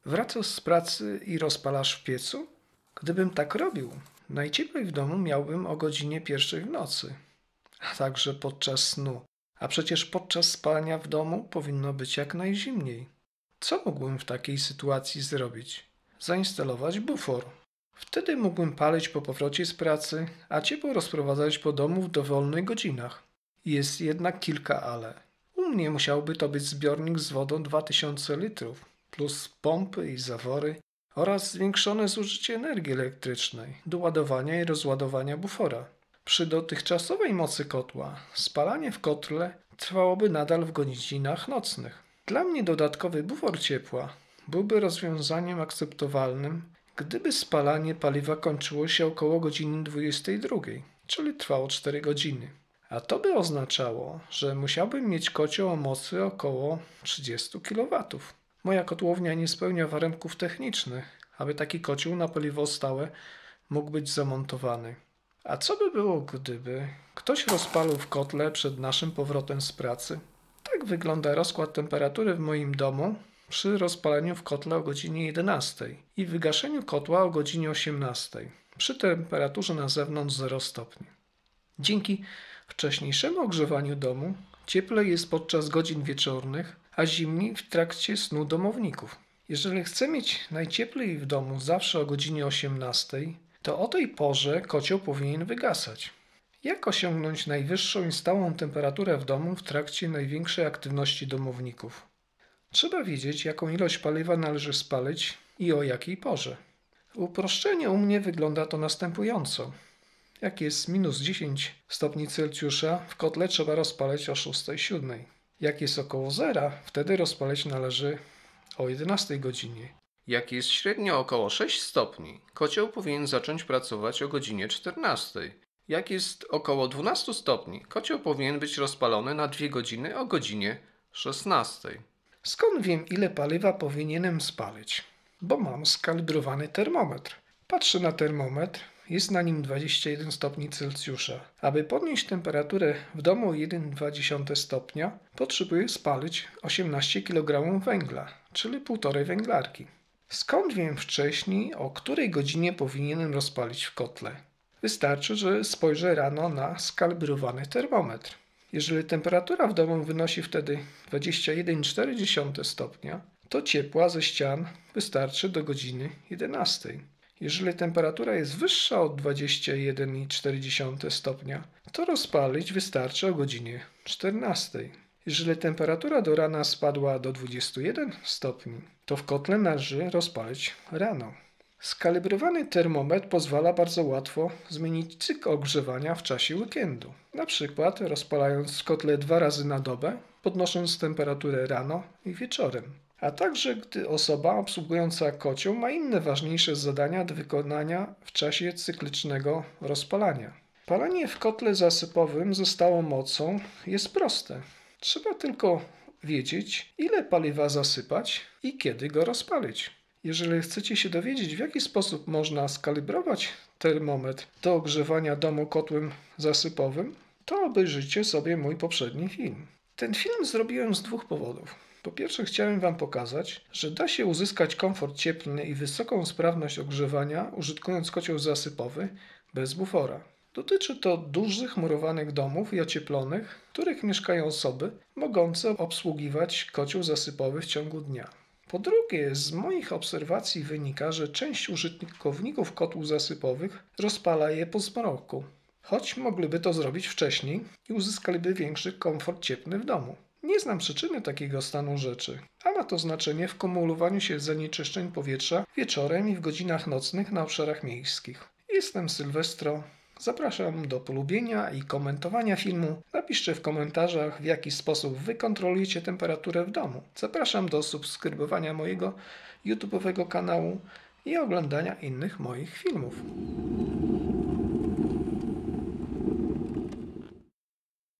Wracasz z pracy i rozpalasz w piecu? Gdybym tak robił, najcieplej w domu miałbym o godzinie 1 w nocy, a także podczas snu. A przecież podczas spania w domu powinno być jak najzimniej. Co mógłbym w takiej sytuacji zrobić? Zainstalować bufor. Wtedy mógłbym palić po powrocie z pracy, a ciepło rozprowadzać po domu w dowolnych godzinach. Jest jednak kilka ale. U mnie musiałby to być zbiornik z wodą 2000 litrów, plus pompy i zawory oraz zwiększone zużycie energii elektrycznej do ładowania i rozładowania bufora. Przy dotychczasowej mocy kotła spalanie w kotle trwałoby nadal w godzinach nocnych. Dla mnie dodatkowy bufor ciepła byłby rozwiązaniem akceptowalnym, gdyby spalanie paliwa kończyło się około godziny 22, czyli trwało 4 godziny. A to by oznaczało, że musiałbym mieć kocioł o mocy około 30 kW. Moja kotłownia nie spełnia warunków technicznych, aby taki kocioł na paliwo stałe mógł być zamontowany. A co by było, gdyby ktoś rozpalił w kotle przed naszym powrotem z pracy? Tak wygląda rozkład temperatury w moim domu przy rozpaleniu w kotle o godzinie 11 i wygaszeniu kotła o godzinie 18 przy temperaturze na zewnątrz 0 stopni. Dzięki wcześniejszemu ogrzewaniu domu cieplej jest podczas godzin wieczornych, a zimniej w trakcie snu domowników. Jeżeli chcę mieć najcieplej w domu zawsze o godzinie 18, to o tej porze kocioł powinien wygasać. Jak osiągnąć najwyższą i stałą temperaturę w domu w trakcie największej aktywności domowników? Trzeba wiedzieć, jaką ilość paliwa należy spalić i o jakiej porze. Uproszczenie u mnie wygląda to następująco. Jak jest minus 10 stopni Celsjusza, w kotle trzeba rozpalać o 6:07. Jak jest około zera, wtedy rozpalać należy o 11 godzinie. Jak jest średnio około 6 stopni, kocioł powinien zacząć pracować o godzinie 14. Jak jest około 12 stopni, kocioł powinien być rozpalony na 2 godziny o godzinie 16. Skąd wiem, ile paliwa powinienem spalić? Bo mam skalibrowany termometr. Patrzę na termometr, jest na nim 21 stopni Celsjusza. Aby podnieść temperaturę w domu o 1,2 stopnia, potrzebuję spalić 18 kg węgla, czyli 1,5 węglarki. Skąd wiem wcześniej, o której godzinie powinienem rozpalić w kotle? Wystarczy, że spojrzę rano na skalibrowany termometr. Jeżeli temperatura w domu wynosi wtedy 21,4 stopnia, to ciepła ze ścian wystarczy do godziny 11. Jeżeli temperatura jest wyższa od 21,4 stopnia, to rozpalić wystarczy o godzinie 14. Jeżeli temperatura do rana spadła do 21 stopni, to w kotle należy rozpalić rano. Skalibrowany termometr pozwala bardzo łatwo zmienić cykl ogrzewania w czasie weekendu. Na przykład rozpalając w kotle 2 razy na dobę, podnosząc temperaturę rano i wieczorem. A także gdy osoba obsługująca kocioł ma inne ważniejsze zadania do wykonania w czasie cyklicznego rozpalania. Palenie w kotle zasypowym ze stałą mocą jest proste. Trzeba tylko wiedzieć, ile paliwa zasypać i kiedy go rozpalić. Jeżeli chcecie się dowiedzieć, w jaki sposób można skalibrować termometr do ogrzewania domu kotłem zasypowym, to obejrzyjcie sobie mój poprzedni film. Ten film zrobiłem z 2 powodów. Po pierwsze, chciałem Wam pokazać, że da się uzyskać komfort cieplny i wysoką sprawność ogrzewania użytkując kocioł zasypowy bez bufora. Dotyczy to dużych murowanych domów i ocieplonych, w których mieszkają osoby mogące obsługiwać kocioł zasypowy w ciągu dnia. Po drugie, z moich obserwacji wynika, że część użytkowników kotłów zasypowych rozpala je po zmroku, choć mogliby to zrobić wcześniej i uzyskaliby większy komfort cieplny w domu. Nie znam przyczyny takiego stanu rzeczy, a ma to znaczenie w kumulowaniu się zanieczyszczeń powietrza wieczorem i w godzinach nocnych na obszarach miejskich. Jestem Sylwestro. Zapraszam do polubienia i komentowania filmu. Napiszcie w komentarzach, w jaki sposób Wy kontrolujecie temperaturę w domu. Zapraszam do subskrybowania mojego YouTube'owego kanału i oglądania innych moich filmów.